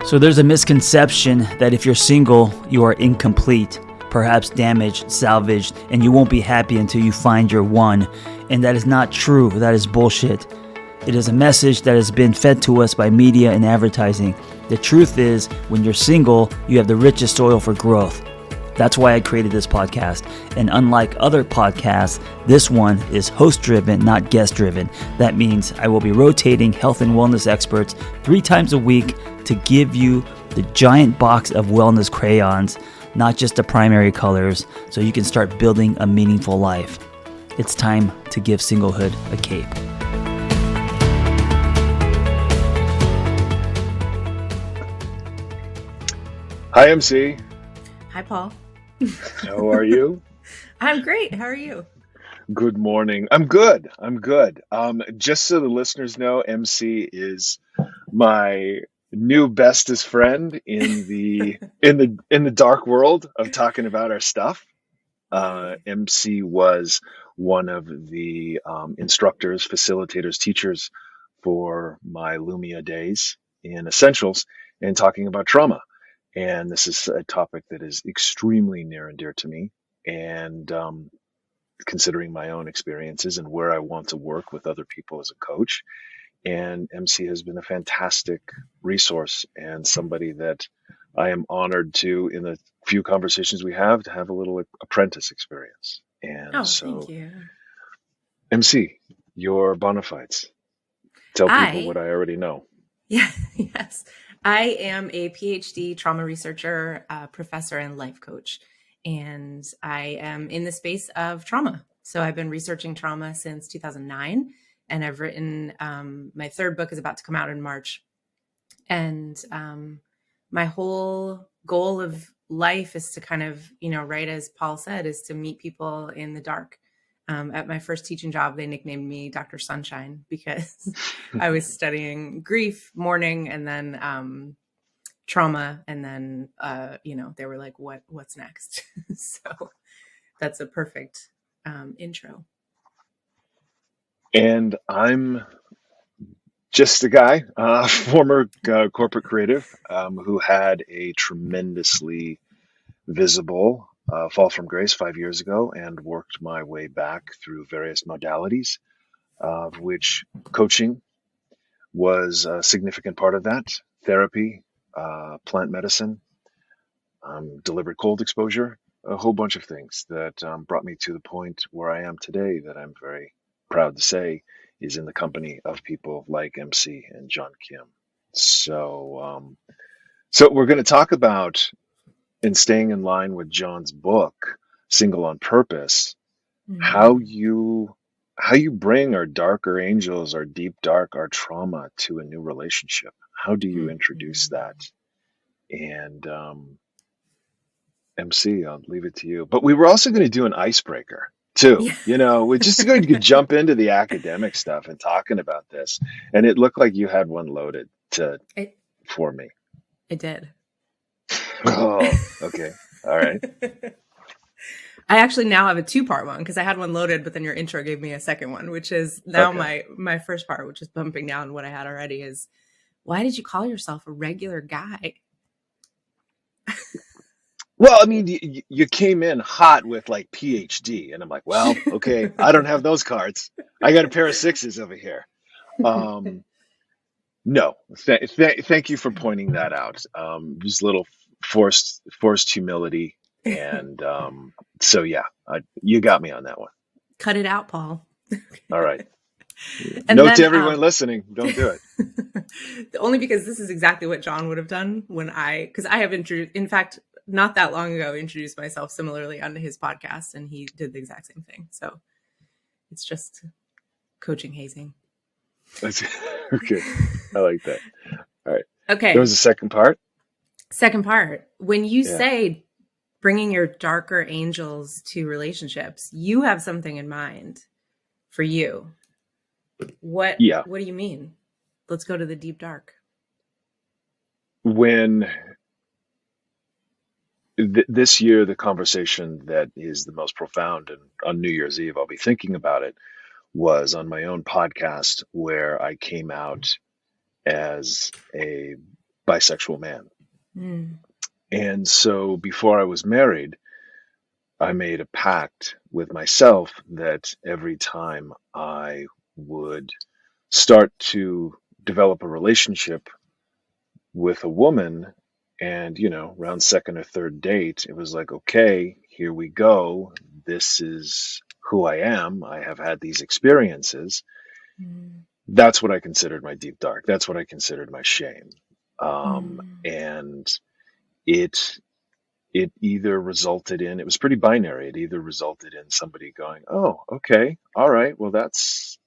So there's a misconception that if you're single, you are incomplete, perhaps damaged, salvaged, and you won't be happy until you find your one. And that is not true. That is bullshit. It is a message that has been fed to us by media and advertising. The truth is, when you're single, you have the richest soil for growth. That's why I created this podcast. And unlike other podcasts, this one is host-driven, not guest-driven. That means I will be rotating health and wellness experts 3 times a week to give you the giant box of wellness crayons, not just the primary colors, so you can start building a meaningful life. It's time to give singlehood a cape. Hi, MC. Hi, Paul. How are you? I'm great. How are you? Good morning. I'm good. Just so the listeners know, MC is my new bestest friend in the dark world of talking about our stuff. MC was one of the instructors, facilitators, teachers for my Lumia days in Essentials and talking about trauma. And this is a topic that is extremely near and dear to me. And considering my own experiences and where I want to work with other people as a coach. And MC has been a fantastic resource and somebody that I am honored to, in the few conversations we have, to have a little apprentice experience. And thank you. MC, your bona fides. Tell people what I already know. Yes. I am a Ph.D. trauma researcher, professor, and life coach. And I am in the space of trauma. So I've been researching trauma since 2009. And I've written, my 3rd book is about to come out in March. And my whole goal of life is to kind of, right as Paul said, is to meet people in the dark. At my first teaching job, they nicknamed me Dr. Sunshine because I was studying grief, mourning, and then trauma. And then, they were like, what's next? So that's a perfect intro. And I'm just a guy, former corporate creative who had a tremendously visible fall from grace 5 years ago and worked my way back through various modalities, of which coaching was a significant part of that, therapy, plant medicine, delivered cold exposure, a whole bunch of things that brought me to the point where I am today that I'm very proud to say is in the company of people like MC and John Kim. So we're going to talk about, and staying in line with John's book, Single on Purpose, Mm-hmm. how you bring our darker angels, our deep dark, our trauma to a new relationship. How do you introduce that? And MC, I'll leave it to you. But we were also going to do an icebreaker too. We're just going to jump into the academic stuff and talking about this. And it looked like you had one loaded for me. I did. Oh, okay. All right. I actually now have a 2-part one because I had one loaded, but then your intro gave me a second one, which is now my first part, which is bumping down what I had already, is why did you call yourself a regular guy? Well, I mean, you came in hot with like Ph.D. and I'm like, well, okay, I don't have those cards. I got a pair of 6s over here. No, thank you for pointing that out. Just a little forced humility. And so, yeah, you got me on that one. Cut it out, Paul. All right. And Note to everyone listening, don't do it. Only because this is exactly what John would have done because I have in fact, not that long ago, introduced myself similarly onto his podcast, and he did the exact same thing. So it's just coaching hazing. Okay. I like that. All right. Okay. There was a second part. Second part. When you say bringing your darker angels to relationships, you have something in mind for you. What do you mean? Let's go to the deep dark. When this year, the conversation that is the most profound, and on New Year's Eve, I'll be thinking about it, was on my own podcast where I came out as a bisexual man. Mm. And so before I was married, I made a pact with myself that every time I would start to develop a relationship with a woman, and around second or third date, it was like, okay, here we go. This is who I am. I have had these experiences. Mm. That's what I considered my deep dark. That's what I considered my shame. Mm. And it it either resulted in, it was pretty binary. It either resulted in somebody going, oh, okay, all right, well, that's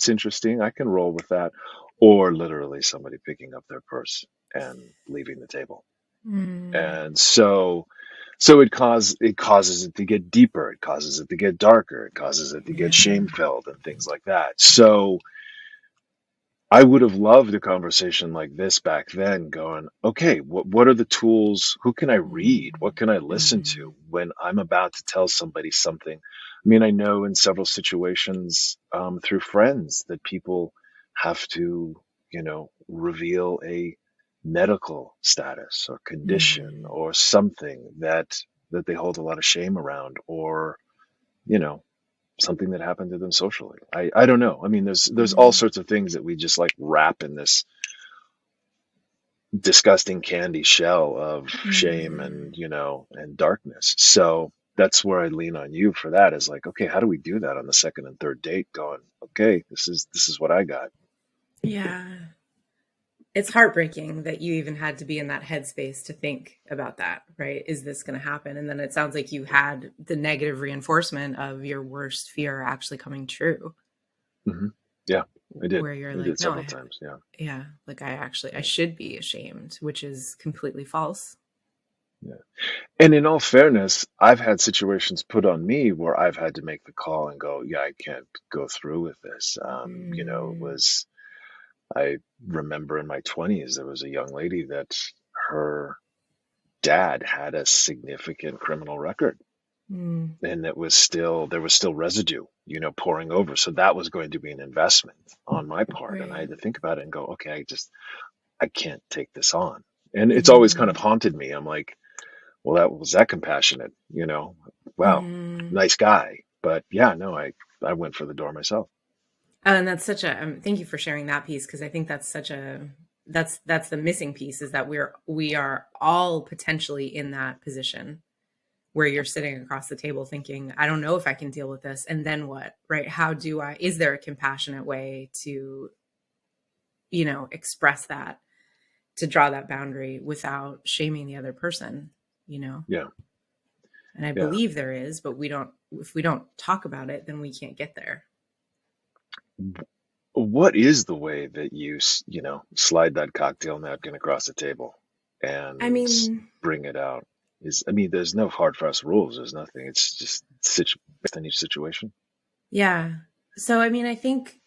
interesting. I can roll with that. Or literally somebody picking up their purse and leaving the table. Mm. And so it causes it to get deeper. It causes it to get darker. It causes it to get Yeah. shame filled and things like that. So I would have loved a conversation like this back then, going, okay, what are the tools? Who can I read? Mm. What can I listen Mm. to when I'm about to tell somebody something? I mean, I know in several situations through friends that people have to, reveal a medical status or condition Mm. or something that they hold a lot of shame around, or, you know, something that happened to them socially. I don't know. I mean, there's all Mm. sorts of things that we just like wrap in this disgusting candy shell of shame and Mm. and darkness. So that's where I lean on you for that, is like, okay, how do we do that on the second and third date, going, okay, this is what I got. Yeah. It's heartbreaking that you even had to be in that headspace to think about that, right? Is this going to happen? And then it sounds like you had the negative reinforcement of your worst fear actually coming true, Hmm. Yeah, I did. where you're I like, did no, several times. Yeah. yeah, like I Yeah. should be ashamed, which is completely false. Yeah. And in all fairness, I've had situations put on me where I've had to make the call and go, yeah, I can't go through with this. It Mm. was, I remember in my 20s, there was a young lady that her dad had a significant criminal record, Mm. and there was still residue, pouring over. So that was going to be an investment on my part. And I Right. had to think about it and go, okay, I can't take this on. And it's always kind of Mm. haunted me. I'm like, well, that was that compassionate, wow, Mm. nice guy. But yeah, no, I went for the door myself. And that's such a thank you for sharing that piece, because I think that's such a that's the missing piece, is that we are all potentially in that position where you're sitting across the table thinking, I don't know if I can deal with this. And then what, right? Is there a compassionate way to, express that, to draw that boundary without shaming the other person, you know? Yeah. And I Yeah. believe there is, but if we don't talk about it, then we can't get there. What is the way that you, slide that cocktail napkin across the table I and mean, bring it out? I mean, there's no hard fast rules. There's nothing. It's just based on each situation. yeah. So, I mean, I think,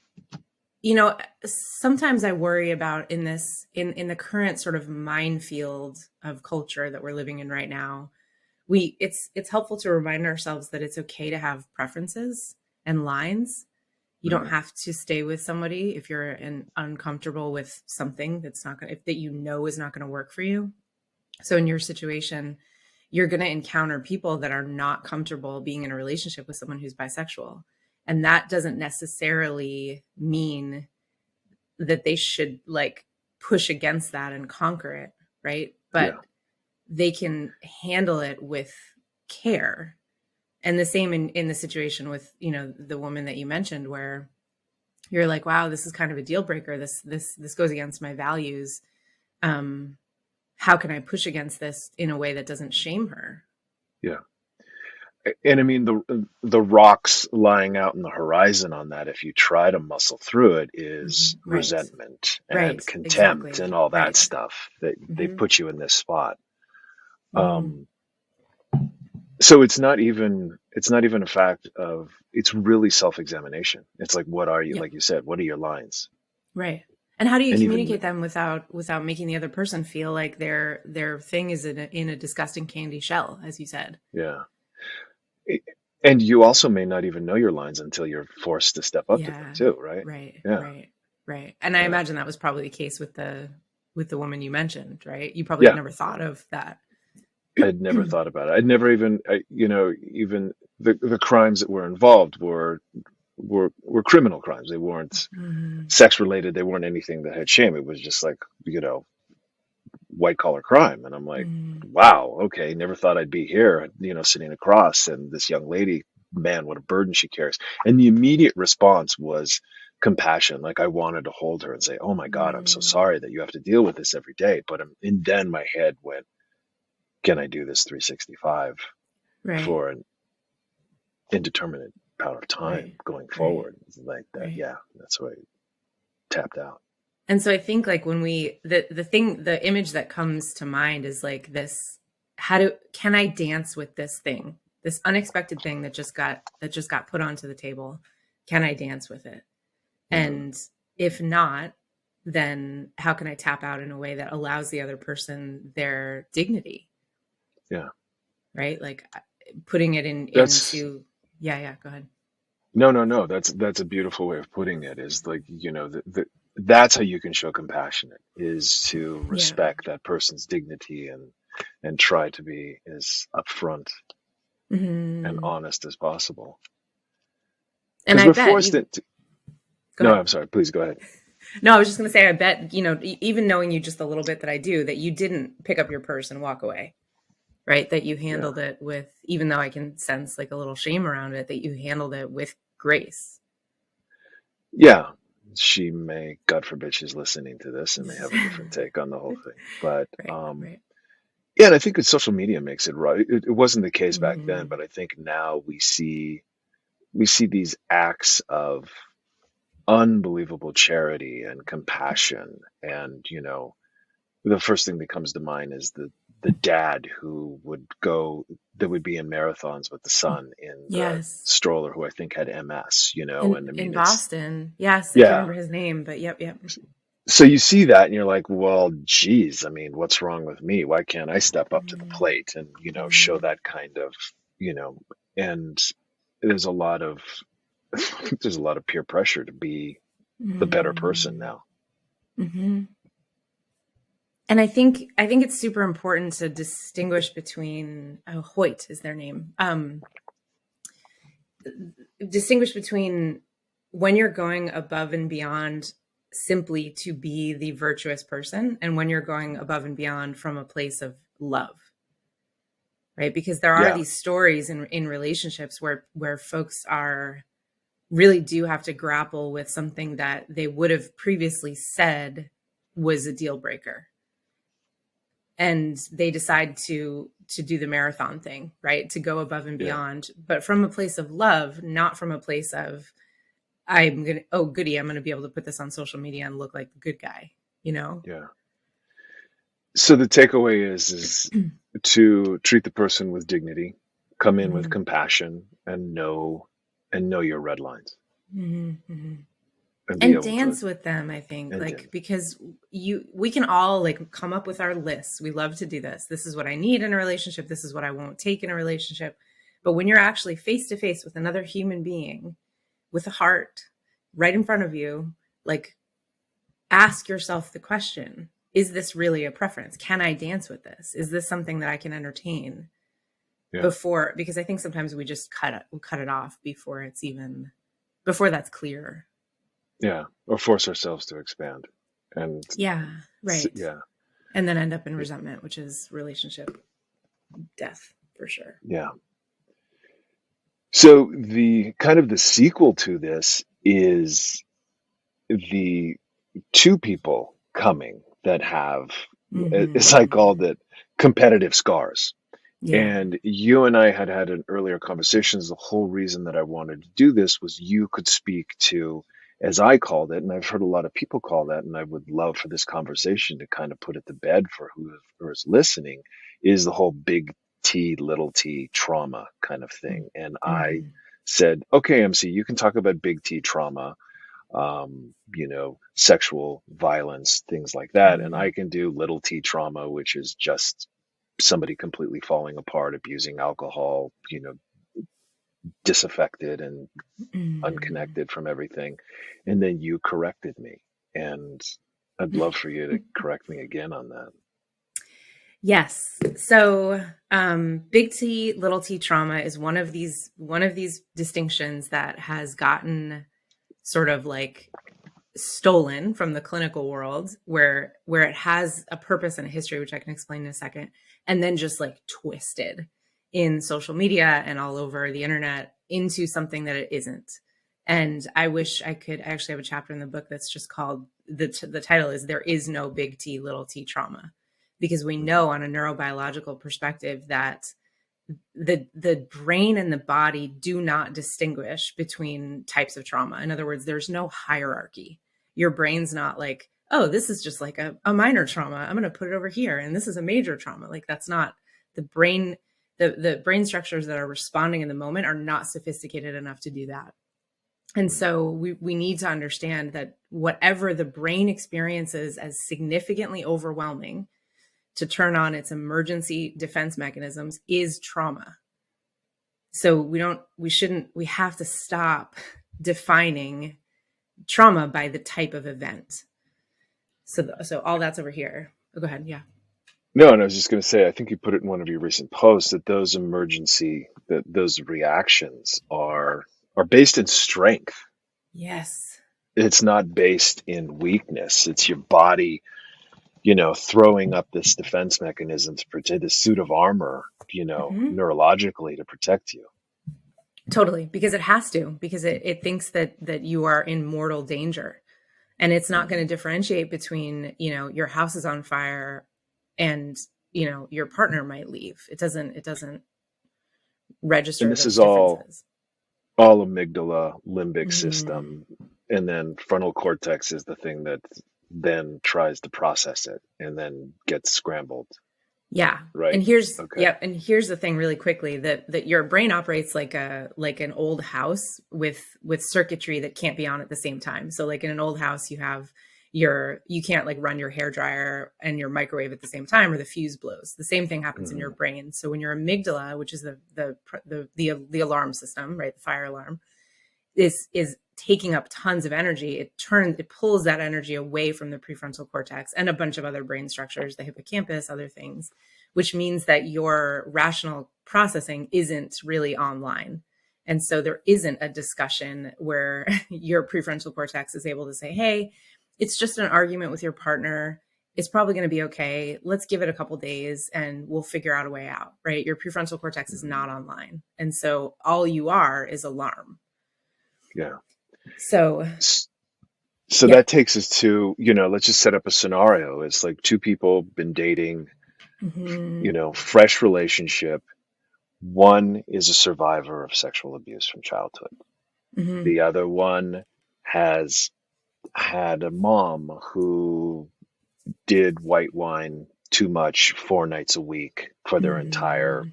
sometimes I worry about in the current sort of minefield of culture that we're living in right now. It's helpful to remind ourselves that it's okay to have preferences and lines. You don't Hmm. have to stay with somebody if you're uncomfortable with something that's not going to, that is not going to work for you. So in your situation, you're going to encounter people that are not comfortable being in a relationship with someone who's bisexual. And that doesn't necessarily mean that they should like push against that and conquer it, right? Yeah. But they can handle it with care. And the same in the situation with, the woman that you mentioned, where you're like, wow, this is kind of a deal breaker. This goes against my values. Um, how can I push against this in a way that doesn't shame her? Yeah. And I mean, the rocks lying out in the horizon on that, if you try to muscle through it, is Mhm. Right. resentment Right. and contempt Exactly. and all that Right. stuff that they Hmm. put you in this spot. Mm. Um, so it's not even a fact of, it's really self-examination. It's like, what are you, Yep. like you said, what are your lines? Right. And how do you And even, communicate them without making the other person feel like their thing is in a disgusting candy shell, as you said? yeah. I- And you also may not even know your lines until you're forced to step up to them Yeah. too, right? Right. Yeah. Right. Right. And I Yeah. imagine that was probably the case with with the woman you mentioned, right? You probably had Yeah, never thought of that. I'd never thought about it. I'd never even, even the crimes that were involved were criminal crimes. They weren't Mhm. sex related. They weren't anything that had shame. It was just like, white collar crime. And I'm like, Mhm. wow, okay, never thought I'd be here, sitting across, and this young lady, man, what a burden she carries. And the immediate response was compassion. Like I wanted to hold her and say, oh my God, I'm so Mhm. sorry that you have to deal with this every day. But and then my head went, can I do this 365 Right, for an indeterminate amount of time right, going right, forward? It's like that. right. Yeah, that's why I tapped out. And so I think like when the image that comes to mind is like this, can I dance with this thing, this unexpected thing that just got put onto the table? Can I dance with it? Hmm. And if not, then how can I tap out in a way that allows the other person their dignity, Yeah, right? Like putting it that's into, yeah, yeah, go ahead. no, no, no. That's a beautiful way of putting it. Is like, that's how you can show compassionate, is to Yeah. respect that person's dignity and try to be as upfront and Hmm. honest as possible. And Because I we're bet forced you, into. go No, ahead. I'm sorry. Please go ahead. No, I was just going to say, I bet, even knowing you just a little bit that I do, that you didn't pick up your purse and walk away, right? That you Yeah, handled it with, even though I can sense like a little shame around it, that you handled it with grace. yeah. She may, God forbid, she's listening to this and may have a different take on the whole thing. But Right, right. yeah, and I think that social media makes it right. It wasn't the case back then, Hmm. but I think now we see these acts of unbelievable charity and compassion. And the first thing that comes to mind is the dad who would go, that would be in marathons with the son in the Yes. stroller, who I think had MS, In and I in mean, it's, Boston. Yes, I can't yeah. remember his name, but yep, yep. So you see that and you're like, well, geez, I mean, what's wrong with me? Why can't I step up to the Mm-hmm. plate and, show that kind of, you know, and there's a lot of, there's a lot of peer pressure to be the better person Mm-hmm. now. Mm-hmm. And I think it's super important to distinguish between, Hoyt is their name. Distinguish between when you're going above and beyond simply to be the virtuous person, and when you're going above and beyond from a place of love, right? Because there are Yeah. these stories in relationships where folks are really do have to grapple with something that they would have previously said was a deal breaker, and they decide to do the marathon thing, right? To go above and Yeah. beyond, but from a place of love, not from a place of, I'm gonna, oh goody, I'm gonna be able to put this on social media and look like the good guy, you know? Yeah. So the takeaway is to treat the person with dignity, come in with Mhm. compassion, and know your red lines, Mhm, mhm. and be And able to dance with them, I think, end like, in. because we can all like come up with our lists. We love to do this. This is what I need in a relationship. This is what I won't take in a relationship. But when you're actually face to face with another human being with a heart right in front of you, like, ask yourself the question, is this really a preference? Can I dance with this? Is this something that I can entertain Yeah. before? Because I think sometimes we cut it off before that's clear. Yeah. Or force ourselves to expand. And Yeah, right. yeah. And then end up in resentment, which is relationship death for sure. Yeah. So the kind of the sequel to this is the two people coming that have, as I called Hmm. it, competitive scars. Yeah. And you and I had an earlier conversations. The whole reason that I wanted to do this was you could speak to, as I called it, and I've heard a lot of people call that, and I would love for this conversation to kind of put it to bed for whoever is listening, is the whole big T, little t trauma kind of thing. And I Hmm. said, okay, MC, you can talk about big T trauma, sexual violence, things like that. And Hmm. I can do little t trauma, which is just somebody completely falling apart, abusing alcohol, disaffected and Hmm. unconnected from everything. And then you corrected me. And I'd love for you to correct me again on that. Yes. So, big T, little T trauma is one of these distinctions that has gotten sort of like stolen from the clinical world, where it has a purpose and a history, which I can explain in a second, and then just like twisted in social media and all over the internet into something that it isn't. And I wish I actually have a chapter in the book that's just called, the title is "There is no big T, little T trauma," because we know on a neurobiological perspective that the brain and the body do not distinguish between types of trauma. In other words, there's no hierarchy. Your brain's not like, oh, this is just like a minor trauma, I'm going to put it over here, and this is a major trauma. Like, that's not the brain. The brain structures that are responding in the moment are not sophisticated enough to do that. And so we need to understand that whatever the brain experiences as significantly overwhelming to turn on its emergency defense mechanisms is trauma. So we have to stop defining trauma by the type of event. So all that's over here. Oh, go ahead. Yeah. No, and I was just going to say, I think you put it in one of your recent posts that those reactions are based in strength. Yes. It's not based in weakness. It's your body, throwing up this defense mechanism to protect the suit of armor, neurologically to protect you. Totally, because it has to, because it thinks that you are in mortal danger, and it's not going to differentiate between, your house is on fire and, your partner might leave. It doesn't register. And this those is all differences. all amygdala, limbic system, and then frontal cortex is the thing that then tries to process it and then gets scrambled. Yeah. Right. And here's the thing really quickly, that your brain operates like an old house with circuitry that can't be on at the same time. So like in an old house, you can't like run your hair dryer and your microwave at the same time, or the fuse blows. The same thing happens in your brain. So when your amygdala, which is the alarm system, right, the fire alarm, is taking up tons of energy, it pulls that energy away from the prefrontal cortex and a bunch of other brain structures, the hippocampus, other things, which means that your rational processing isn't really online. And so there isn't a discussion where your prefrontal cortex is able to say, hey, it's just an argument with your partner. It's probably going to be okay. Let's give it a couple days and we'll figure out a way out, right? Your prefrontal cortex is not online. And so all you are is alarm. Yeah. So yeah. That takes us to, let's just set up a scenario. It's like two people been dating, fresh relationship. One is a survivor of sexual abuse from childhood. The other one has had a mom who did white wine too much 4 nights a week for their entire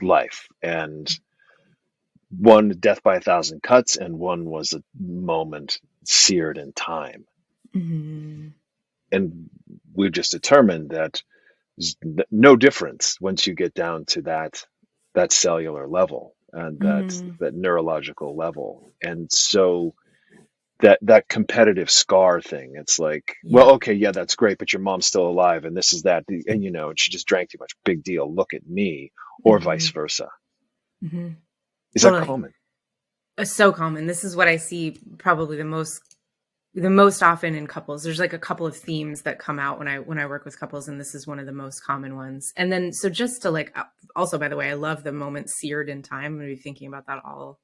life. And one, death by 1,000 cuts, and one was a moment seared in time. And we've just determined that there's no difference once you get down to that cellular level and that neurological level. And so that competitive scar thing, it's like, well, okay, yeah, that's great, but your mom's still alive and this is that, and and she just drank too much, big deal, look at me, or vice versa. Is that common? So common. This is what I see probably the most often in couples. There's like a couple of themes that come out when I work with couples, and this is one of the most common ones. And then, so just to like, also, by the way, I love the moment seared in time. I'm going to be thinking about that all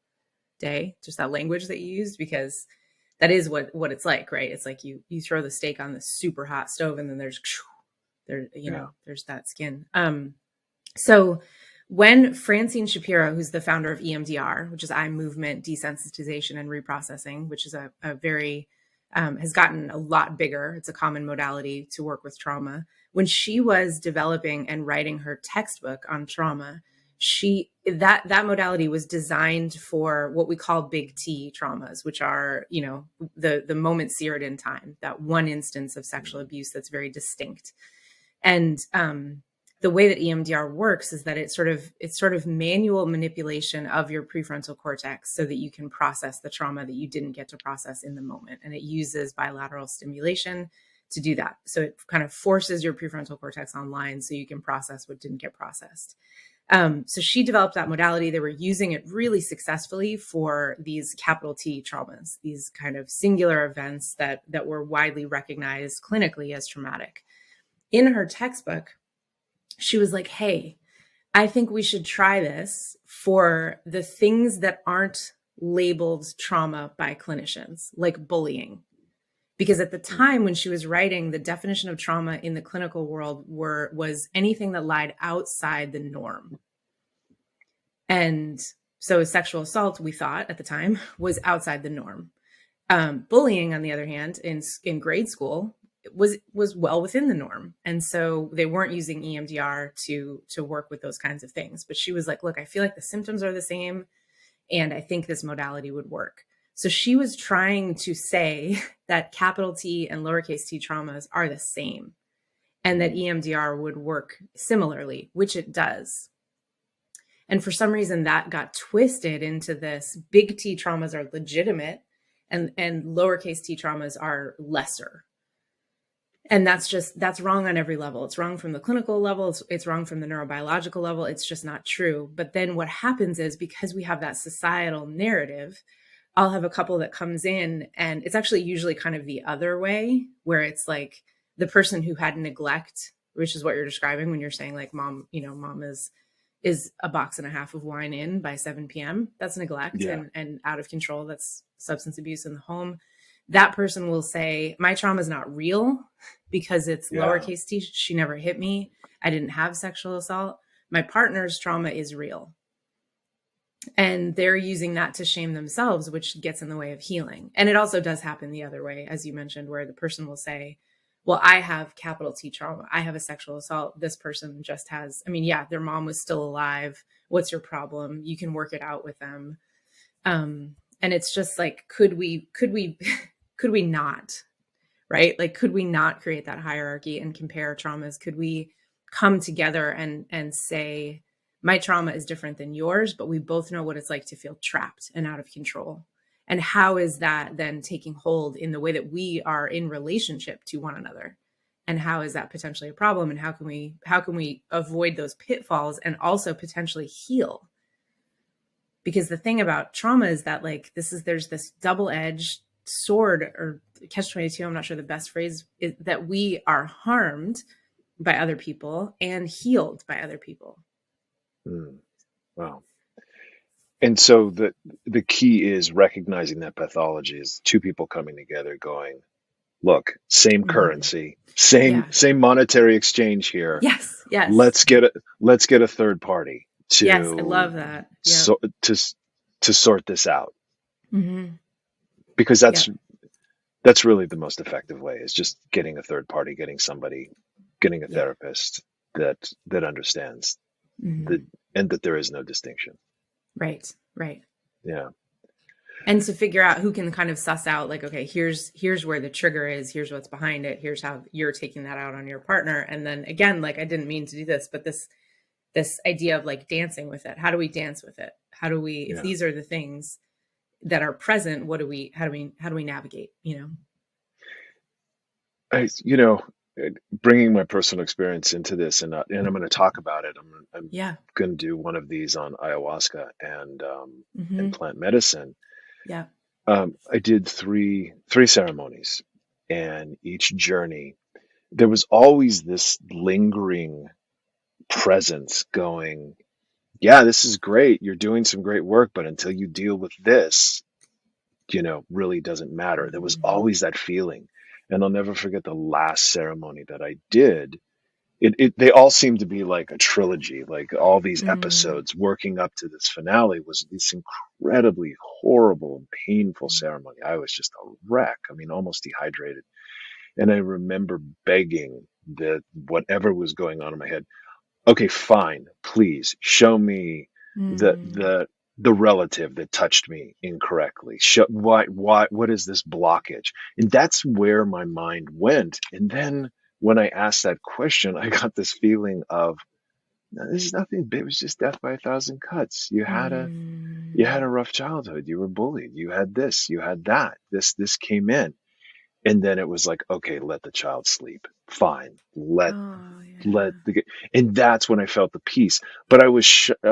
day, just that language that you used, because that is what it's like, right? It's like you throw the steak on the super hot stove and then there's that skin. So when Francine Shapiro, who's the founder of EMDR, which is eye movement desensitization and reprocessing, which is a very, has gotten a lot bigger. It's a common modality to work with trauma. When she was developing and writing her textbook on trauma, that modality was designed for what we call big T traumas, which are, the moment seared in time, that one instance of sexual abuse that's very distinct. And the way that EMDR works is that it's sort of manual manipulation of your prefrontal cortex so that you can process the trauma that you didn't get to process in the moment. And it uses bilateral stimulation to do that. So it kind of forces your prefrontal cortex online so you can process what didn't get processed. So she developed that modality. They were using it really successfully for these capital T traumas, these kind of singular events that were widely recognized clinically as traumatic. In her textbook, she was like, hey, I think we should try this for the things that aren't labeled trauma by clinicians, like bullying. Because at the time when she was writing, the definition of trauma in the clinical world was anything that lied outside the norm. And so sexual assault, we thought at the time, was outside the norm. Bullying, on the other hand, in grade school, was well within the norm. And so they weren't using EMDR to work with those kinds of things. But she was like, look, I feel like the symptoms are the same, and I think this modality would work. So she was trying to say that capital T and lowercase t traumas are the same, and that EMDR would work similarly, which it does. And for some reason that got twisted into this big T traumas are legitimate and lowercase t traumas are lesser. And that's wrong on every level. It's wrong from the clinical level. It's wrong from the neurobiological level. It's just not true. But then what happens is, because we have that societal narrative, I'll have a couple that comes in, and it's actually usually kind of the other way, where it's like the person who had neglect, which is what you're describing when you're saying like mom is a box and a half of wine in by 7 p.m. That's neglect and out of control. That's substance abuse in the home. That person will say, my trauma is not real because it's lowercase t. She never hit me. I didn't have sexual assault. My partner's trauma is real. And they're using that to shame themselves, which gets in the way of healing. And it also does happen the other way, as you mentioned, where the person will say, well, I have capital T trauma. I have a sexual assault. This person just has, their mom was still alive. What's your problem? You can work it out with them. And it's just like, could we not, right? Like, could we not create that hierarchy and compare traumas? Could we come together and say, my trauma is different than yours, but we both know what it's like to feel trapped and out of control. And how is that then taking hold in the way that we are in relationship to one another? And how is that potentially a problem? And how can we avoid those pitfalls and also potentially heal? Because the thing about trauma is that there's this double-edged sword, or catch-22, I'm not sure the best phrase, is that we are harmed by other people and healed by other people. Wow. And so the key is recognizing that pathology is two people coming together going, look, same currency, same monetary exchange here. Yes. Let's get a third party to I love that. Yep. So to sort this out. Mm-hmm. Because that's really the most effective way, is just getting a third party, getting a therapist that understands and that there is no distinction. Right. Yeah. And to figure out who can kind of suss out, like, okay, here's where the trigger is, here's what's behind it, here's how you're taking that out on your partner. And then again, like, I didn't mean to do this, but this idea of like dancing with it. How do we dance with it? How do we, if these are the things that are present, how do we navigate, bringing my personal experience into this, and I'm going to talk about it. I'm going to do one of these on ayahuasca and plant medicine. Yeah. I did three ceremonies, and each journey, there was always this lingering presence going, yeah, this is great. You're doing some great work, but until you deal with this, really doesn't matter. There was always that feeling. And I'll never forget the last ceremony that I did. They all seemed to be like a trilogy, like all these episodes working up to this finale was this incredibly horrible and painful ceremony. I was just a wreck. Almost dehydrated. And I remember begging that whatever was going on in my head, okay, fine, please show me the relative that touched me incorrectly. What is this blockage? And that's where my mind went. And then when I asked that question, I got this feeling of, no, this is nothing big. It was just death by 1,000 cuts. You had a rough childhood. You were bullied. You had this, you had that. This came in. And then it was like, okay, let the child sleep. Fine. Oh, Let yeah. the, and that's when I felt the peace. But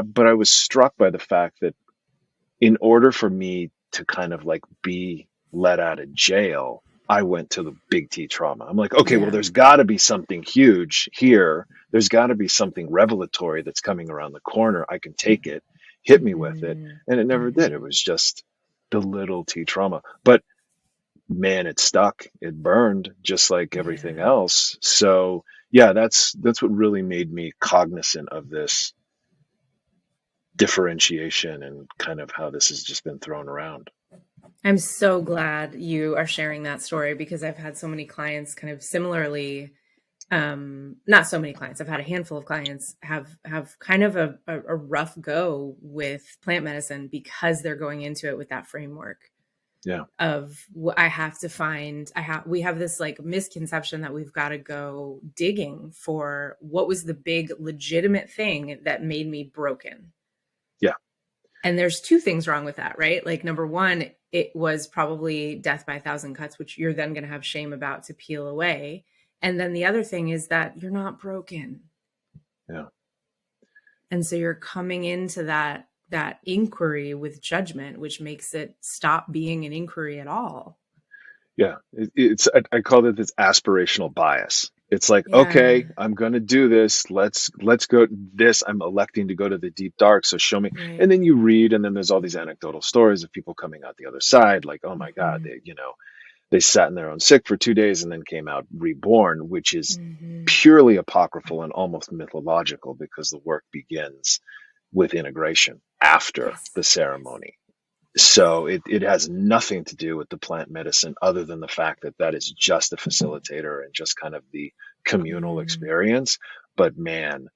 but I was struck by the fact that in order for me to kind of like be let out of jail, I went to the big T trauma. I'm like, okay, well, Yeah. there's got to be something huge here. There's got to be something revelatory that's coming around the corner. I can take it, hit me with it. Mm-hmm. And it never did. It Mm-hmm. was just the little T trauma. But man, it stuck. It burned just like everything Yeah. else. So yeah, that's what really made me cognizant of this differentiation and kind of how this has just been thrown around. I'm so glad you are sharing that story because I've had so many clients kind of similarly, not so many clients. I've had a handful of clients have kind of a rough go with plant medicine because they're going into it with that framework Yeah. of I have to find, we have this like misconception that we've got to go digging for what was the big legitimate thing that made me broken. Yeah. And there's two things wrong with that, right? Like number one, it was probably death by a thousand cuts, which you're then going to have shame about to peel away. And then the other thing is that you're not broken. Yeah. And so you're coming into that inquiry with judgment, which makes it stop being an inquiry at all. Yeah. I call it this aspirational bias. It's like, Yeah. okay, I'm going to do this. Let's go this. I'm electing to go to the deep dark. So show me. Right. And then you read, and then there's all these anecdotal stories of people coming out the other side. Like, oh my God, Mm-hmm. they sat in their own sick for 2 days and then came out reborn, which is Mm-hmm. purely apocryphal and almost mythological because the work begins with integration after Yes. the Yes. ceremony. Yes. So it has nothing to do with the plant medicine other than the fact that that is just a facilitator and just kind of the communal Mm. experience. But man,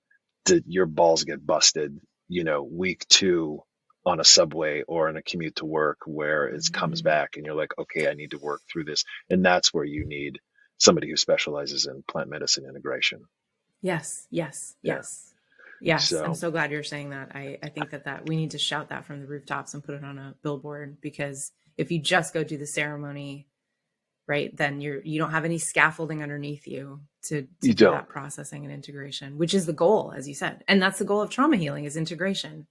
did your balls get busted, week 2 on a subway or in a commute to work where it comes Mm-hmm. back and you're like, okay, I need to work through this. And that's where you need somebody who specializes in plant medicine integration. Yes. Yes. Yeah. Yes. Yes. I'm So so glad you're saying that. I think that we need to shout that from the rooftops and put it on a billboard because if you just go do the ceremony, right, then you don't have any scaffolding underneath you to you do don't. that processing and integration, which is the goal, as you said. And that's the goal of trauma healing is integration.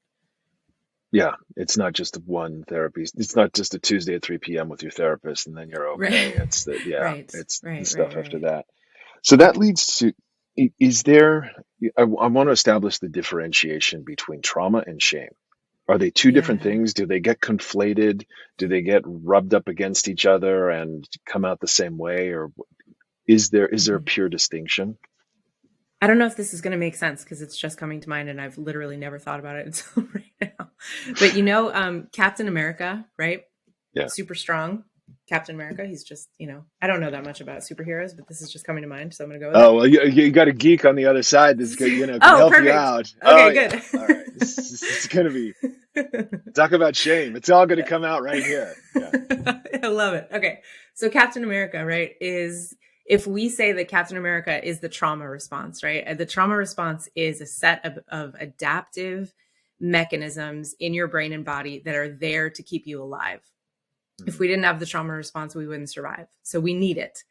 Yeah, it's not just one therapy. It's not just a Tuesday at 3 p.m. with your therapist and then you're okay. Right. Yeah, Right. it's the Right. Right. stuff after Right. that. So that leads to, is there, I want to establish the differentiation between trauma and shame. Are they two different Yeah. things? Do they get conflated? Do they get rubbed up against each other and come out the same way? Or is there a Mhm. pure distinction? I don't know if this is going to make sense because it's just coming to mind and I've literally never thought about it until right now. But Captain America, right? Yeah. Super strong. Captain America. He's just, I don't know that much about superheroes, but this is just coming to mind. So I'm going to go with Oh, well, you got a geek on the other side that's good, it. can Oh, help you perfect. out. Oh, Okay, yeah. good. All right. This is going to be, talk about shame. It's all going to come out right here. Yeah. I love it. Okay. So Captain America, right, is if we say that Captain America is the trauma response, right? The trauma response is a set of adaptive mechanisms in your brain and body that are there to keep you alive. If we didn't have the trauma response, we wouldn't survive. So we need it.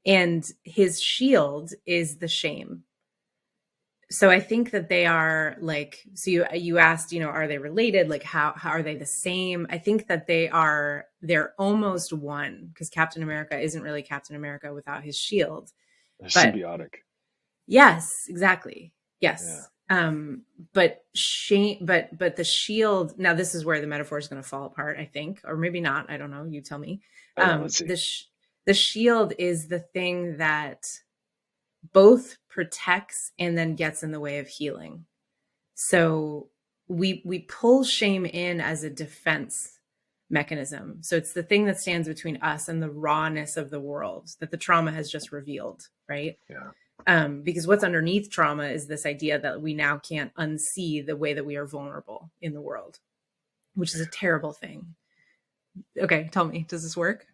And his shield is the shame. So I think that they are like, so you asked, are they related? Like how are they the same? I think that they're almost one because Captain America isn't really Captain America without his shield. They're But symbiotic. yes, exactly. Yeah. Yes. But shame, but the shield, now this is where the metaphor is going to fall apart, I think, or maybe not. I don't know. You tell me. Let's see. The shield is the thing that both protects and then gets in the way of healing. So we pull shame in as a defense mechanism. So it's the thing that stands between us and the rawness of the world that the trauma has just revealed, right? Yeah. Because what's underneath trauma is this idea that we now can't unsee the way that we are vulnerable in the world, which is a terrible thing. Okay, tell me, does this work?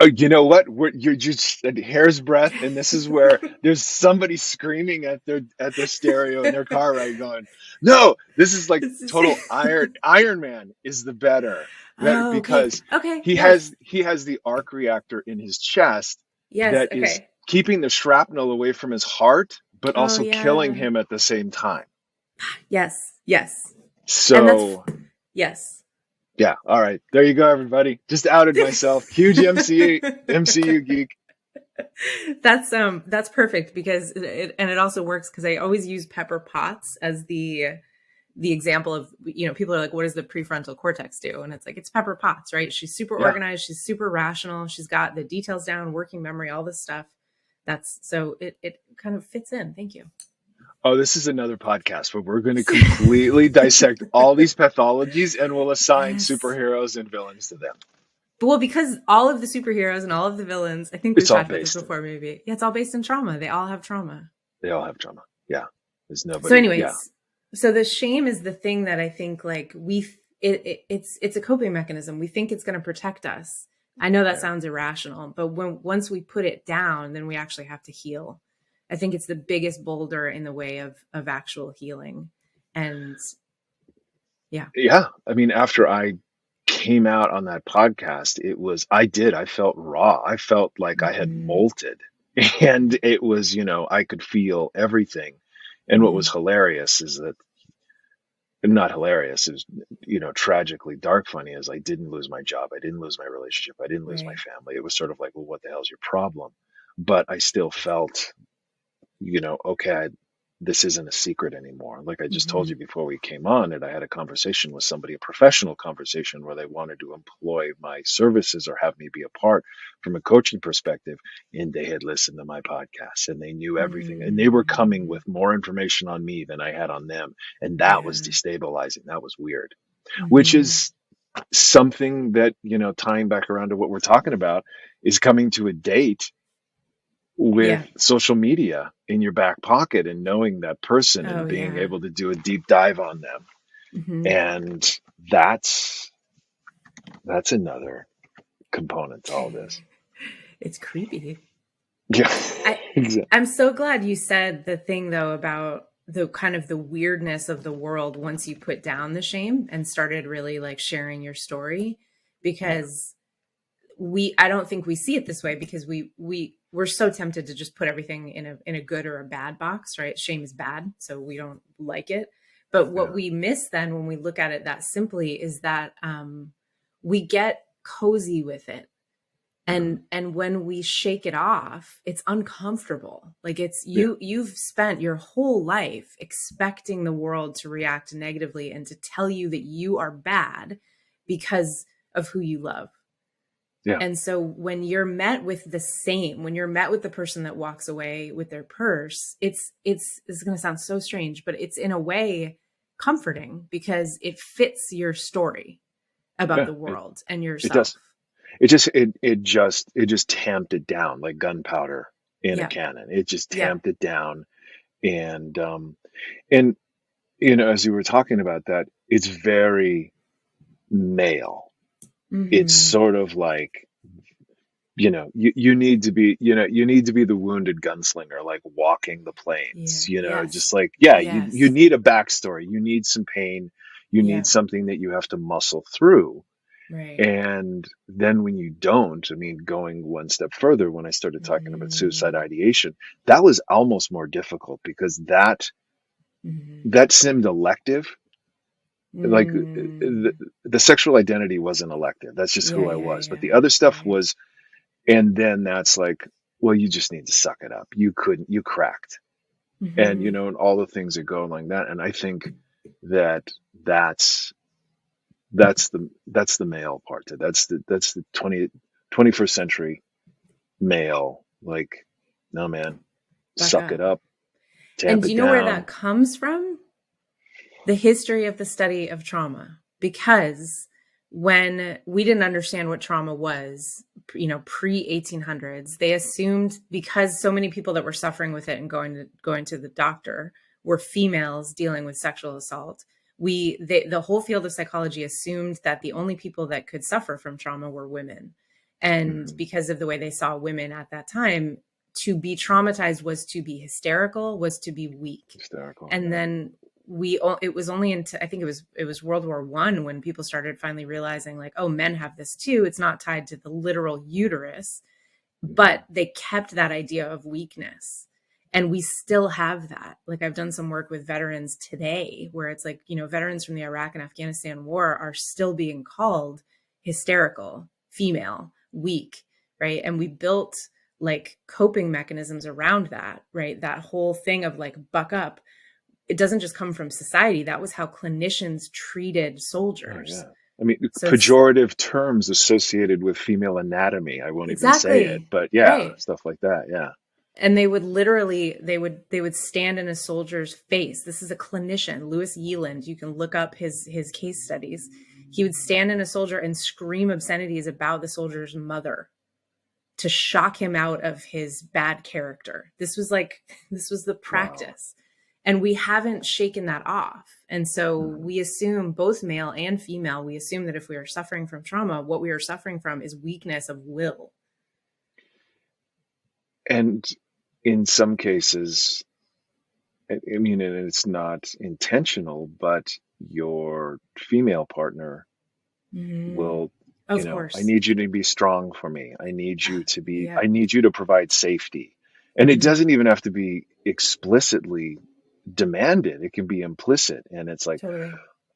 You know what? You're just a hair's breadth, and this is where there's somebody screaming at their stereo in their car, right? Going, no, this is like total Iron Man is the better. Oh, okay. because Okay. he Yes. has the arc reactor in his chest Yes. that is Okay. keeping the shrapnel away from his heart, but Oh, also killing yeah. him at the same time. Yes. Yes. And that's, So yes. yeah, all right, there you go, everybody. Just outed myself. Huge MCU geek. That's perfect because it also works because I always use Pepper Potts as the example of, people are like, what does the prefrontal cortex do? And it's like, it's Pepper Potts, right? She's super Yeah. organized. She's super rational. She's got the details down, working memory, all this stuff. So it kind of fits in. Thank you. Oh, this is another podcast where we're going to completely dissect all these pathologies and we'll assign Yes. superheroes and villains to them. Well, because all of the superheroes and all of the villains, I think we've It's all talked about this based. before, maybe. Yeah, it's all based in trauma. They all have trauma. They all have trauma. Yeah. There's So nobody. anyways, Yeah. so the shame is the thing that I think like it's a coping mechanism. We think it's going to protect us. I know that Yeah. sounds irrational, but once we put it down, then we actually have to heal. I think it's the biggest boulder in the way of actual healing. And yeah. Yeah. I mean, after I came out on that podcast, I felt raw. I felt like I had Mm-hmm. molted and it was, I could feel everything. And what was hilarious is that, not hilarious, it was, tragically dark funny, is I didn't lose my job. I didn't lose my relationship. I didn't lose my Right. family. It was sort of like, well, what the hell's your problem? But I still felt, okay, this isn't a secret anymore. Like I just told Mm-hmm. you before we came on, and I had a conversation with somebody, a professional conversation, where they wanted to employ my services or have me be a part from a coaching perspective. And they had listened to my podcast and they knew everything. And they were coming with more information on me than I had on them. And that was Yeah. destabilizing. That was weird, which Mm-hmm. is something that, tying back around to what we're talking about, is coming to a date with Yeah. social media in your back pocket and knowing that person Oh, and being yeah. able to do a deep dive on them. Mm-hmm. And that's another component to all this. It's creepy. Yeah. Exactly. I'm so glad you said the thing though about the kind of the weirdness of the world once you put down the shame and started really like sharing your story, because I don't think we see it this way because we're so tempted to just put everything in a good or a bad box, right? Shame is bad, so we don't like it. But what we miss then when we look at it that simply is that we get cozy with it. And when we shake it off, it's uncomfortable. Like you've spent your whole life expecting the world to react negatively and to tell you that you are bad because of who you love. Yeah. And so when you're met with when you're met with the person that walks away with their purse, it's going to sound so strange, but it's in a way comforting because it fits your story about the world and It yourself. does. It just tamped it down like gunpowder in a cannon. It just tamped it down. And as you were talking about that, it's very male. Mm-hmm. It's sort of like, you need to be, you need to be the wounded gunslinger, like walking the plains, Yes. just like, Yes. you need a backstory. You need some pain. You need something that you have to muscle through. Right. And then when you don't, I mean, going one step further, when I started talking about suicide ideation, that was almost more difficult because that seemed elective. Like the sexual identity wasn't elective. That's just who I was. But the other stuff was, and then that's like, well, you just need to suck it up. You cracked. And, and all the things that go like that. And I think that that's the male part. That's the 21st century male. Like, no, man, suck it up. And do you know where down. that comes from? The history of the study of trauma. Because when we didn't understand what trauma was, pre-1800s, they assumed because so many people that were suffering with it and going to the doctor were females dealing with sexual assault. The whole field of psychology assumed that the only people that could suffer from trauma were women. And because of the way they saw women at that time, to be traumatized was to be hysterical, was to be weak. And then it was only into, I think it was World War I when people started finally realizing like, oh, men have this too. It's not tied to the literal uterus, but they kept that idea of weakness. And we still have that. Like I've done some work with veterans today where it's like, veterans from the Iraq and Afghanistan war are still being called hysterical, female, weak, right? And we built like coping mechanisms around that, right? That whole thing of like, buck up. It doesn't just come from society. That was how clinicians treated soldiers. Oh, yeah. I mean, So pejorative terms associated with female anatomy. I won't even say it, exactly. but yeah, Right. stuff like that. Yeah. And they would literally, they would stand in a soldier's face. This is a clinician, Louis Yealand. You can look up his case studies. He would stand in a soldier and scream obscenities about the soldier's mother to shock him out of his bad character. This was the practice. Wow. And we haven't shaken that off. And so we assume, both male and female, we assume that if we are suffering from trauma, what we are suffering from is weakness of will. And in some cases, I mean, and it's not intentional, but your female partner will, of course, I need you to be strong for me. I need you to be, yeah. I need you to provide safety. And it doesn't even have to be explicitly demanded. It can be implicit. And it's like, totally.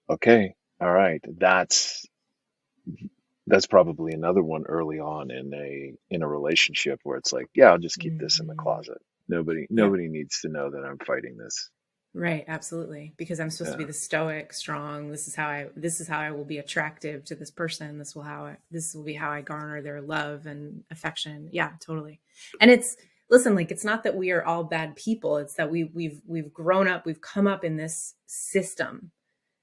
Okay, all right. That's probably another one early on in a relationship where it's like, yeah, I'll just keep this in the closet. Nobody needs to know that I'm fighting this. Right, absolutely. Because I'm supposed to be the stoic, strong. This is how I will be attractive to this person. This will be how I garner their love and affection. Yeah, totally. And listen, like, it's not that we are all bad people. It's that we've grown up, we've come up in this system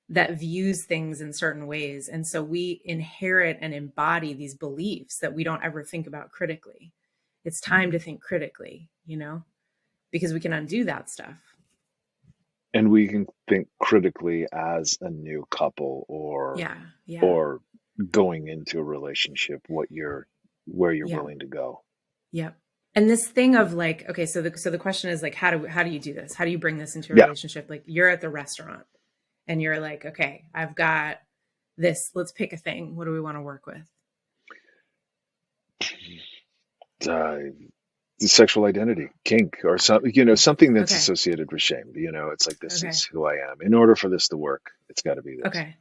that views things in certain ways. And so we inherit and embody these beliefs that we don't ever think about critically. It's time to think critically, because we can undo that stuff. And we can think critically as a new couple or going into a relationship, where you're willing to go. Yep. And this thing of like, okay, so the question is like, how do you do this? How do you bring this into a relationship? Like, you're at the restaurant and you're like, okay, I've got this, let's pick a thing. What do we want to work with? The sexual identity, kink, or something, something that's associated with shame. It's like, this is who I am. In order for this to work, it's got to be this. Okay.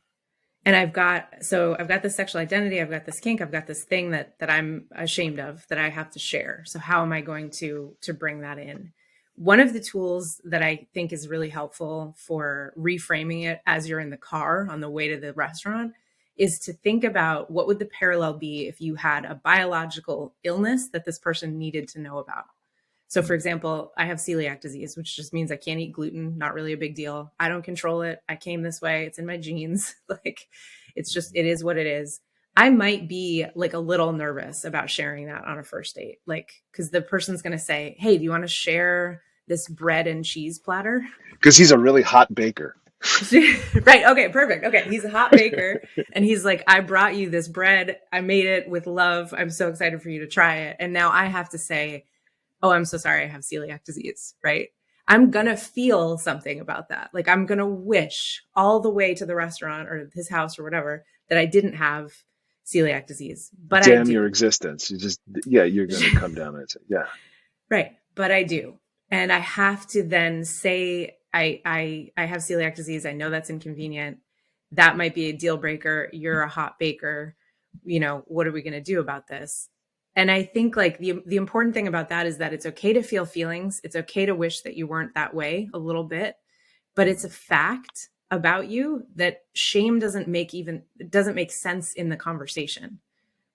And I've got this sexual identity, I've got this kink, I've got this thing that I'm ashamed of that I have to share. So how am I going to bring that in? One of the tools that I think is really helpful for reframing it as you're in the car on the way to the restaurant is to think about, what would the parallel be if you had a biological illness that this person needed to know about? So for example, I have celiac disease, which just means I can't eat gluten. Not really a big deal. I don't control it. I came this way. It's in my genes. Like, it is what it is. I might be like a little nervous about sharing that on a first date. Like, because the person's going to say, hey, do you want to share this bread and cheese platter? Because he's a really hot baker. Right. Okay, perfect. Okay. He's a hot baker and he's like, I brought you this bread. I made it with love. I'm so excited for you to try it. And now I have to say, oh, I'm so sorry, I have celiac disease, right? I'm going to feel something about that. Like, I'm going to wish all the way to the restaurant or his house or whatever that I didn't have celiac disease. But damn I do. Your existence. You're going to come down and say, yeah. Right. But I do. And I have to then say, I have celiac disease. I know that's inconvenient. That might be a deal breaker. You're a hot baker. What are we going to do about this? And I think like the important thing about that is that it's okay to feel feelings. It's okay to wish that you weren't that way a little bit, but it's a fact about you that shame doesn't make sense in the conversation.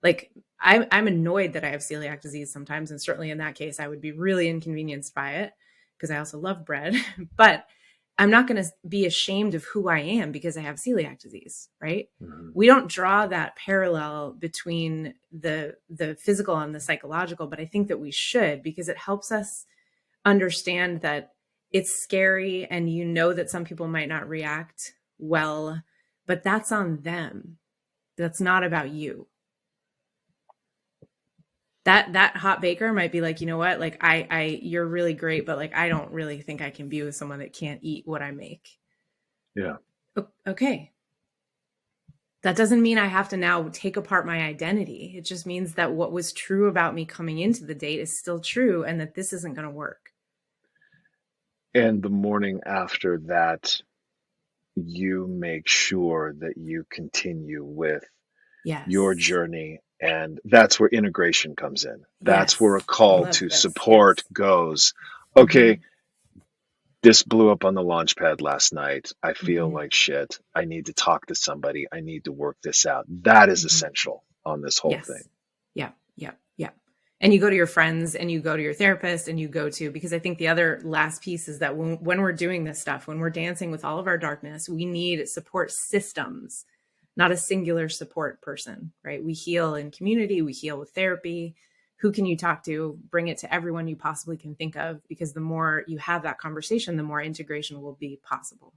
Like, I'm annoyed that I have celiac disease sometimes. And certainly in that case, I would be really inconvenienced by it because I also love bread, but I'm not going to be ashamed of who I am because I have celiac disease, right? Mm-hmm. We don't draw that parallel between the physical and the psychological, but I think that we should, because it helps us understand that it's scary and that some people might not react well, but that's on them. That's not about you. That hot baker might be like, you know what? Like, you're really great, but like, I don't really think I can be with someone that can't eat what I make. Yeah. Okay. That doesn't mean I have to now take apart my identity. It just means that what was true about me coming into the date is still true and that this isn't going to work. And the morning after that, you make sure that you continue with your Yes. journey. And that's where integration comes in. That's where a Yes. I call love to this. support Yes. goes. Mm-hmm. Okay, this blew up on the launch pad last night. I feel Mm-hmm. like shit. I need to talk to somebody. I need to work this out. That is Mm-hmm. essential on this whole thing. Yes. Yeah. Yeah. Yeah. And you go to your friends and you go to your therapist and you go to, because I think the other last piece is that when we're doing this stuff, when we're dancing with all of our darkness, we need support systems, not a singular support person, right? We heal in community, we heal with therapy. Who can you talk to? Bring it to everyone you possibly can think of, because the more you have that conversation, the more integration will be possible.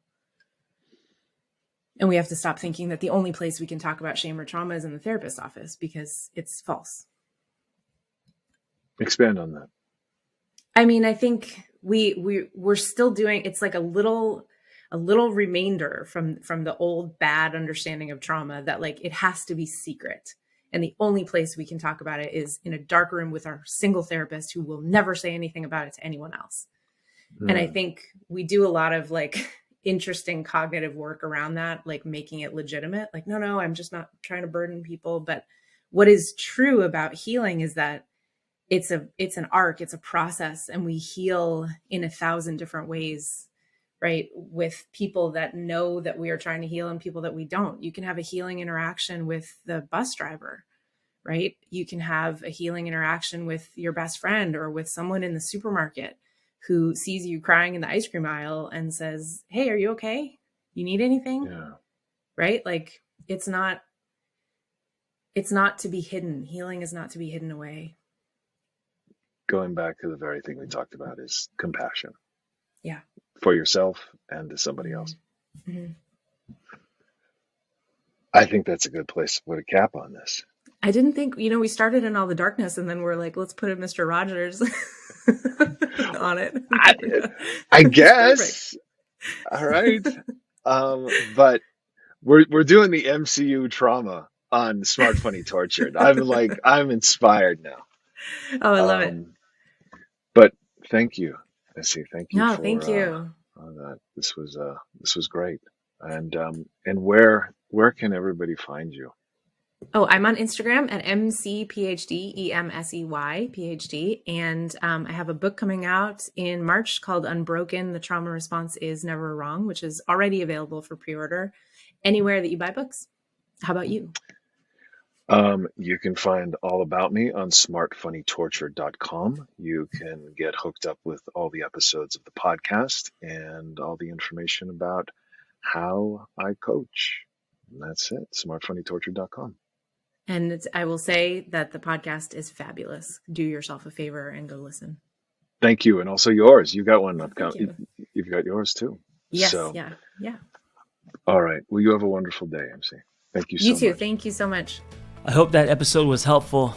And we have to stop thinking that the only place we can talk about shame or trauma is in the therapist's office, because it's false. Expand on that. I mean, I think we're still doing, it's like a little remainder from the old bad understanding of trauma, that like it has to be secret. And the only place we can talk about it is in a dark room with our single therapist who will never say anything about it to anyone else. And I think we do a lot of like interesting cognitive work around that, like making it legitimate. Like, no, I'm just not trying to burden people. But what is true about healing is that it's an arc, it's a process, and we heal in 1,000 different ways, right? With people that know that we are trying to heal and people that we don't. You can have a healing interaction with the bus driver, right? You can have a healing interaction with your best friend or with someone in the supermarket who sees you crying in the ice cream aisle and says, "Hey, are you okay? You need anything?" Yeah. Right? Like it's not to be hidden. Healing is not to be hidden away. Going back to the very thing we talked about is compassion. Yeah. For yourself and to somebody Mm-hmm. else. Mm-hmm. I think that's a good place to put a cap on this. I didn't think, we started in all the darkness and then we're like, let's put a Mr. Rogers on it. I Perfect. guess. All right. But we're doing the MCU trauma on Smart Funny Tortured. I'm inspired now. Oh, I love it. But thank you. I see. Thank you No, for thank you. that. This was great. And where can everybody find you? Oh, I'm on Instagram at MCPhD, EMSEY PhD. And I have a book coming out in March called Unbroken. The Trauma Response is Never Wrong, which is already available for pre-order anywhere that you buy books. How about you? You can find all about me on smartfunnytorture.com. You can get hooked up with all the episodes of the podcast and all the information about how I coach. And that's it, smartfunnytorture.com. And I will say that the podcast is fabulous. Do yourself a favor and go listen. Thank you. And also yours. You got one Oh, upcoming. thank you. You've got yours too. Yes. So, Yeah. all right. Well, you have a wonderful day, MC. Thank you You so too. much. Thank you so much. I hope that episode was helpful.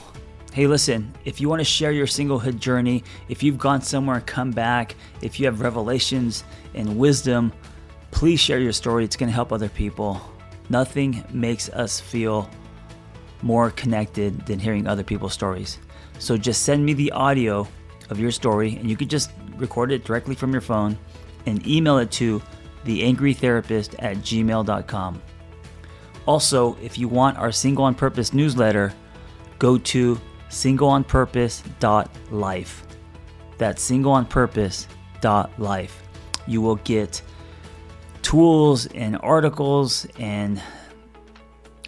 Hey, listen, if you want to share your singlehood journey, if you've gone somewhere and come back, if you have revelations and wisdom, please share your story. It's going to help other people. Nothing makes us feel more connected than hearing other people's stories. So just send me the audio of your story, and you could just record it directly from your phone and email it to theangrytherapist@gmail.com. Also, if you want our Single on Purpose newsletter, go to singleonpurpose.life. That's singleonpurpose.life. You will get tools and articles and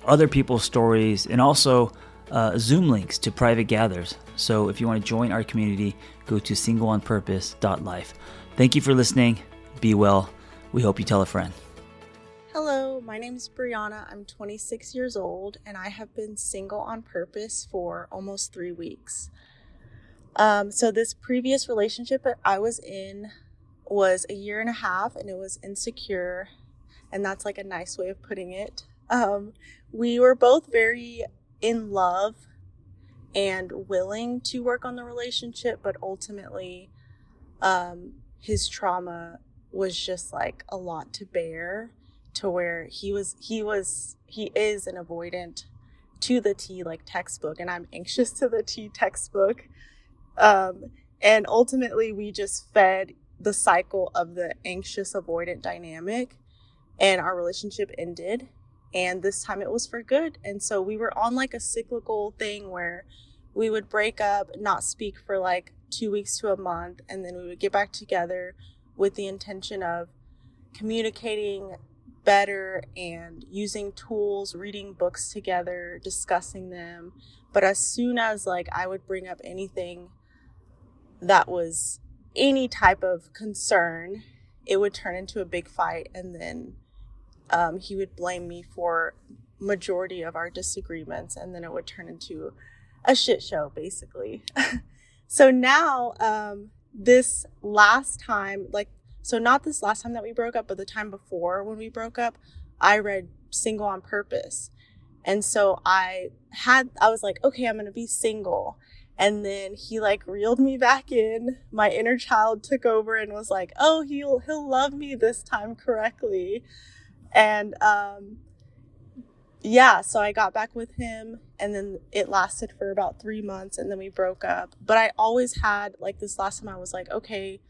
other people's stories, and also Zoom links to private gathers. So if you want to join our community, go to singleonpurpose.life. Thank you for listening. Be well. We hope you tell a friend. Hello, my name is Brianna. I'm 26 years old, and I have been single on purpose for almost 3 weeks. So this previous relationship that I was in was 1.5 years, and it was insecure, and that's like a nice way of putting it. We were both very in love and willing to work on the relationship, but ultimately, his trauma was just like a lot to bear, to where he is an avoidant to the T, like textbook, and I'm anxious to the T textbook. And ultimately we just fed the cycle of the anxious avoidant dynamic, and our relationship ended. And this time it was for good. And so we were on like a cyclical thing where we would break up, not speak for like 2 weeks to a month, and then we would get back together with the intention of communicating better and using tools, reading books together, discussing them. But as soon as like I would bring up anything that was any type of concern, it would turn into a big fight, and then he would blame me for majority of our disagreements, and then it would turn into a shit show, basically. So now, this last time, not this last time that we broke up, but the time before when we broke up, I read Single on Purpose. And so I was like, okay, I'm going to be single. And then he like reeled me back in. My inner child took over and was like, oh, he'll love me this time correctly. And, so I got back with him, and then it lasted for about 3 months, and then we broke up. But I always had, like, this last time I was like, okay,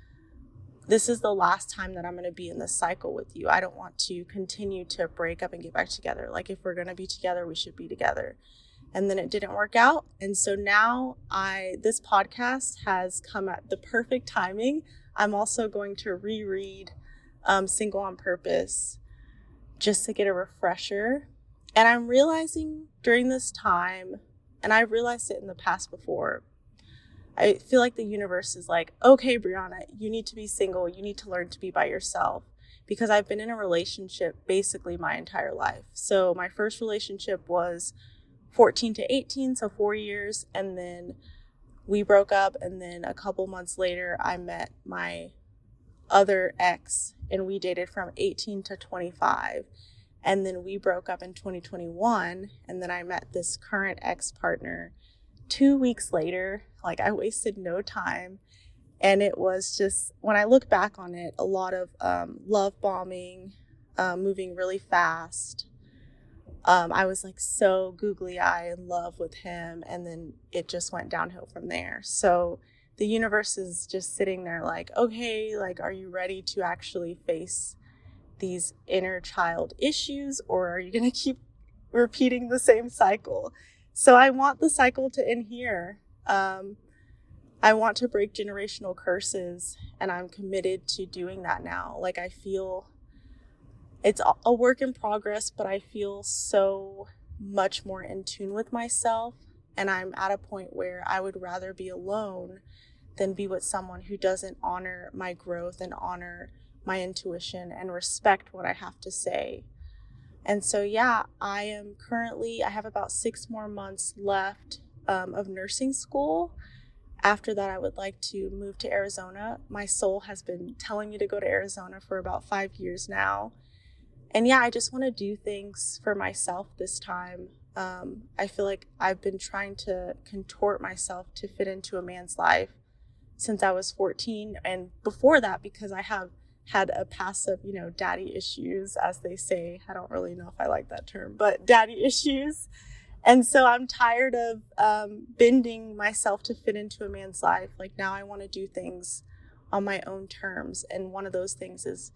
this is the last time that I'm going to be in this cycle with you. I don't want to continue to break up and get back together. Like, if we're going to be together, we should be together. And then it didn't work out. And so now this podcast has come at the perfect timing. I'm also going to reread Single on Purpose just to get a refresher. And I'm realizing during this time, and I realized it in the past before, I feel like the universe is like, okay, Brianna, you need to be single. You need to learn to be by yourself, because I've been in a relationship basically my entire life. So my first relationship was 14 to 18, so 4 years. And then we broke up. And then a couple months later, I met my other ex, and we dated from 18 to 25. And then we broke up in 2021. And then I met this current ex-partner 2 weeks later. Like, I wasted no time. And it was just, when I look back on it, a lot of love bombing, moving really fast. I was like so googly eye in love with him. And then it just went downhill from there. So the universe is just sitting there like, okay, like, are you ready to actually face these inner child issues, or are you going to keep repeating the same cycle? So I want the cycle to end here. I want to break generational curses, and I'm committed to doing that now. Like, I feel it's a work in progress, but I feel so much more in tune with myself. And I'm at a point where I would rather be alone than be with someone who doesn't honor my growth and honor my intuition and respect what I have to say. And so, I have about 6 more months left of nursing school. After that, I would like to move to Arizona. My soul has been telling me to go to Arizona for about 5 years now. And I just want to do things for myself this time. I feel like I've been trying to contort myself to fit into a man's life since I was 14. And before that, because I have had a past of, daddy issues, as they say. I don't really know if I like that term, but daddy issues. And so I'm tired of bending myself to fit into a man's life. Like, now I want to do things on my own terms. And one of those things is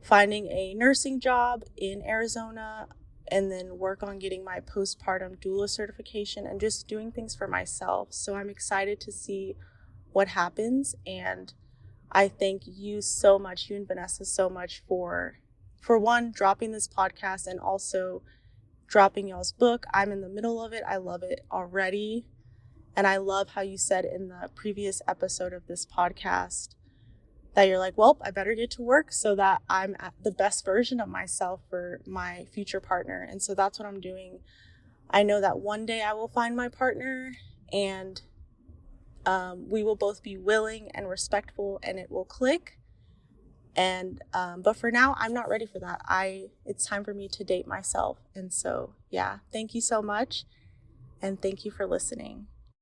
finding a nursing job in Arizona, and then work on getting my postpartum doula certification and just doing things for myself. So I'm excited to see what happens. And I thank you so much, you and Vanessa, so much for one, dropping this podcast, and also dropping y'all's book. I'm in the middle of it. I love it already. And I love how you said in the previous episode of this podcast that you're like, well, I better get to work so that I'm at the best version of myself for my future partner. And so that's what I'm doing. I know that one day I will find my partner, and we will both be willing and respectful, and it will click. And but for now, I'm not ready for that. It's time for me to date myself. And so, thank you so much. And thank you for listening.